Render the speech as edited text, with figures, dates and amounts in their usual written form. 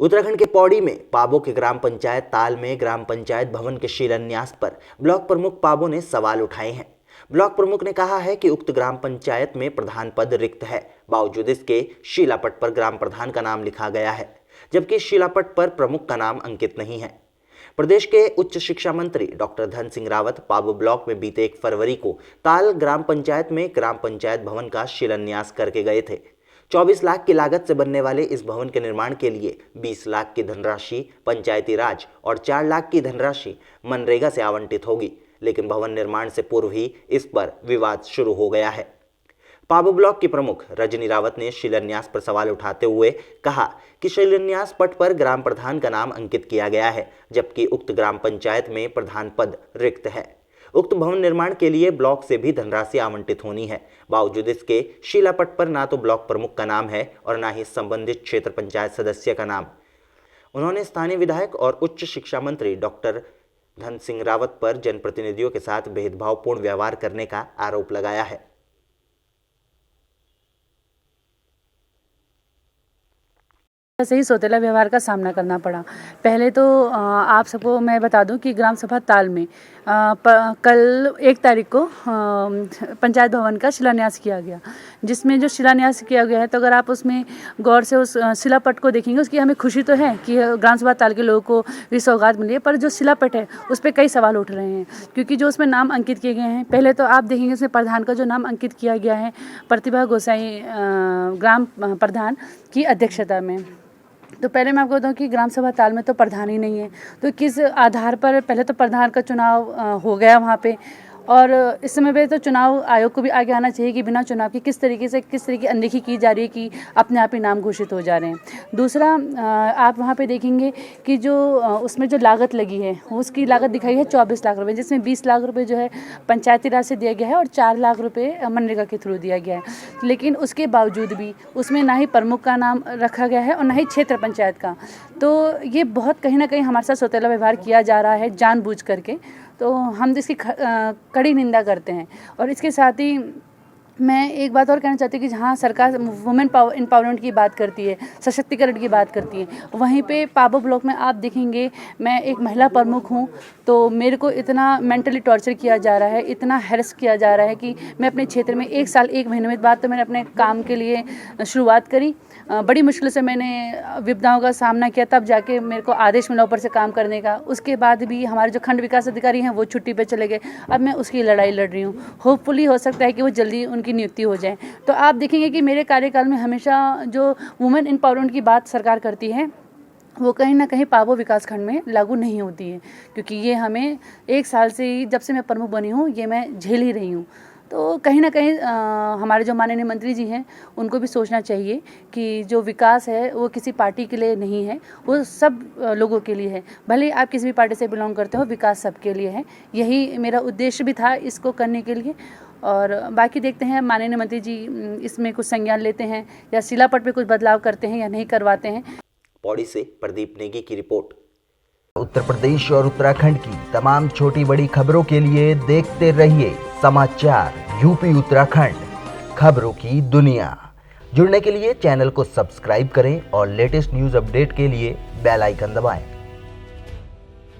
उत्तराखंड के पौड़ी में पाबो के ग्राम पंचायत ताल में ग्राम पंचायत भवन के शिलान्यास पर ब्लॉक प्रमुख पाबो ने सवाल उठाए हैं। ब्लॉक प्रमुख ने कहा है कि उक्त ग्राम पंचायत में प्रधान पद रिक्त है, बावजूद इसके शिलापट पर ग्राम प्रधान का नाम लिखा गया है, जबकि शिलापट पर प्रमुख का नाम अंकित नहीं है। प्रदेश के उच्च शिक्षा मंत्री डॉक्टर धन सिंह रावत पाबो ब्लॉक में बीते 1 फरवरी को ताल ग्राम पंचायत में ग्राम पंचायत भवन का शिलान्यास करके गए थे। 24 लाख की लागत से बनने वाले इस भवन के निर्माण के लिए 20 लाख की धनराशि पंचायती राज और 4 लाख की धनराशि मनरेगा से आवंटित होगी, लेकिन भवन निर्माण से पूर्व ही इस पर विवाद शुरू हो गया है। पाबो ब्लॉक की प्रमुख रजनी रावत ने शिलान्यास पर सवाल उठाते हुए कहा कि शिलान्यास पट पर ग्राम प्रधान का नाम अंकित किया गया है, जबकि उक्त ग्राम पंचायत में प्रधान पद रिक्त है। उक्त भवन निर्माण के लिए ब्लॉक से भी धनराशि आवंटित होनी है, बावजूद इसके शिलापट पर ना तो ब्लॉक प्रमुख का नाम है और ना ही संबंधित क्षेत्र पंचायत सदस्य का नाम। उन्होंने स्थानीय विधायक और उच्च शिक्षा मंत्री डॉक्टर धन सिंह रावत पर जनप्रतिनिधियों के साथ भेदभावपूर्ण व्यवहार करने का आरोप लगाया है। सही सौतेला व्यवहार का सामना करना पड़ा। पहले तो आप सबको मैं बता दूं कि ग्राम सभा ताल में कल 1 तारीख को पंचायत भवन का शिलान्यास किया गया, जिसमें जो शिलान्यास किया गया है, तो अगर आप उसमें गौर से उस शिलापट को देखेंगे, उसकी हमें खुशी तो है कि ग्राम सभा ताल के लोगों को भी सौगात मिली है, पर जो शिलापट है उस पर कई सवाल उठ रहे हैं, क्योंकि जो उसमें नाम अंकित किए गए हैं, पहले तो आप देखेंगे उसमें प्रधान का जो नाम अंकित किया गया है प्रतिभा गोसाई ग्राम प्रधान की अध्यक्षता में। तो पहले मैं आपको बताऊं कि ग्राम सभा ताल में तो प्रधान ही नहीं है, तो किस आधार पर पहले तो प्रधान का चुनाव हो गया वहाँ पे, और इस समय पे तो चुनाव आयोग को भी आगे आना चाहिए कि बिना चुनाव के किस तरह की अनदेखी की जा रही है कि अपने आप ही नाम घोषित हो जा रहे हैं। दूसरा, आप वहाँ पे देखेंगे कि जो उसमें जो लागत लगी है उसकी लागत दिखाई है 24 लाख रुपए, जिसमें 20 लाख रुपए जो है पंचायती राज से दिया गया है और 4 लाख रुपए मनरेगा के थ्रू दिया गया है। लेकिन उसके बावजूद भी उसमें ना ही प्रमुख का नाम रखा गया है और ना ही क्षेत्र पंचायत का। तो ये बहुत कहीं ना कहीं हमारे साथ सौतेला व्यवहार किया जा रहा है जानबूझ करके, तो हम इसकी कड़ी निंदा करते हैं। और इसके साथ ही मैं एक बात और कहना चाहती हूँ कि जहाँ सरकार वुमेन एम्पावरमेंट की बात करती है, सशक्तिकरण की बात करती है, वहीं पे पाबो ब्लॉक में आप देखेंगे मैं एक महिला प्रमुख हूँ, तो मेरे को इतना मेंटली टॉर्चर किया जा रहा है, इतना हैरेस किया जा रहा है कि मैं अपने क्षेत्र में 1 साल 1 महीने में बाद तो मैंने अपने काम के लिए शुरुआत करी। बड़ी मुश्किल से मैंने विपदाओं का सामना किया, तब जाके मेरे को आदेश मिला ऊपर से काम करने का। उसके बाद भी हमारे जो खंड विकास अधिकारी हैं वो छुट्टी पे चले गए, अब मैं उसकी लड़ाई लड़ रही हूँ। होपफुली हो सकता है कि वो जल्दी उनकी नियुक्ति हो जाए। तो आप देखेंगे कि मेरे कार्यकाल में हमेशा जो वुमेन एम्पावरमेंट की बात सरकार करती है वो कहीं ना कहीं पाबो विकास खंड में लागू नहीं होती है, क्योंकि ये हमें 1 साल से ही, जब से मैं प्रमुख बनी हूँ, ये मैं झेल ही रही हूँ। तो कहीं ना कहीं हमारे जो माननीय मंत्री जी हैं उनको भी सोचना चाहिए कि जो विकास है वो किसी पार्टी के लिए नहीं है, वो सब लोगों के लिए है। भले आप किसी भी पार्टी से बिलोंग करते हो, विकास सबके लिए है। यही मेरा उद्देश्य भी था इसको करने के लिए। और बाकी देखते हैं माननीय मंत्री जी इसमें कुछ संज्ञान लेते हैं या शिलापट पे कुछ बदलाव करते हैं या नहीं करवाते हैं। पौड़ी से प्रदीप नेगी की रिपोर्ट। उत्तर प्रदेश और उत्तराखंड की तमाम छोटी बड़ी खबरों के लिए देखते रहिए समाचार यूपी उत्तराखंड, खबरों की दुनिया। जुड़ने के लिए चैनल को सब्सक्राइब करें और लेटेस्ट न्यूज़ अपडेट के लिए बेल आइकन दबाएं।